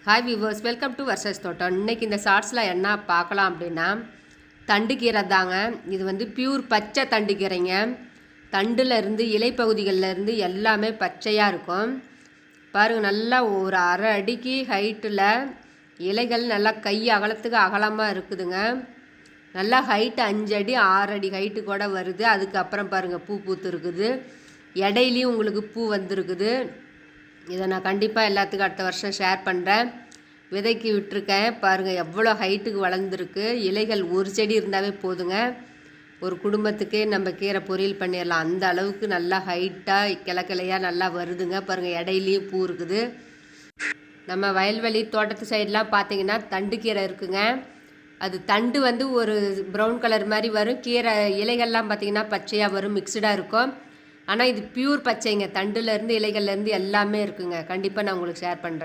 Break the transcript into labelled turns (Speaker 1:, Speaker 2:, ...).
Speaker 1: Hi viewers, welcome to versus தோட்டம். இன்றைக்கி இந்த ஷார்ட்ஸில் என்ன பார்க்கலாம் அப்படின்னா, தண்டு கீரை தாங்க. இது வந்து பியூர் பச்சை தண்டு கீரைங்க. தண்டில் இருந்து இலைப்பகுதிகளில் இருந்து எல்லாமே பச்சையாக இருக்கும். பாருங்கள், நல்லா ஒரு அரை அடிக்கு ஹைட்டில் இலைகள் நல்லா கை அகலத்துக்கு அகலமாக இருக்குதுங்க. நல்லா ஹைட்டு 5 அடி 6 அடி ஹைட்டு கூட வருது. அதுக்கப்புறம் பாருங்கள், பூ பூத்து இருக்குது. இடையிலையும் உங்களுக்கு பூ வந்திருக்குது. இதை நான் கண்டிப்பாக எல்லாத்துக்கும் அடுத்த வருஷம் ஷேர் பண்ணுறேன். விதைக்கு விட்டுருக்கேன். பாருங்கள் எவ்வளோ ஹைட்டுக்கு வளர்ந்துருக்கு. இலைகள் ஒரு செடி இருந்தாவே போதுங்க, ஒரு குடும்பத்துக்கே நம்ம கீரை பொரியல் பண்ணிடலாம். அந்த அளவுக்கு நல்லா ஹைட்டாக கிளையாக நல்லா வருதுங்க. பாருங்கள், இடையிலையும் பூ இருக்குது. நம்ம வயல்வெளி தோட்டத்து சைடெலாம் பார்த்திங்கன்னா தண்டு கீரை இருக்குங்க. அது தண்டு வந்து ஒரு ப்ரௌன் கலர் மாதிரி வரும். கீரை இலைகள்லாம் பார்த்திங்கன்னா பச்சையாக வரும், மிக்சடாக இருக்கும். ஆனால் இது பியூர் பச்சைங்க. தண்டுலேருந்து இலைகள்லேருந்து எல்லாமே இருக்குங்க. கண்டிப்பாக நான் உங்களுக்கு ஷேர் பண்ணுறேன்.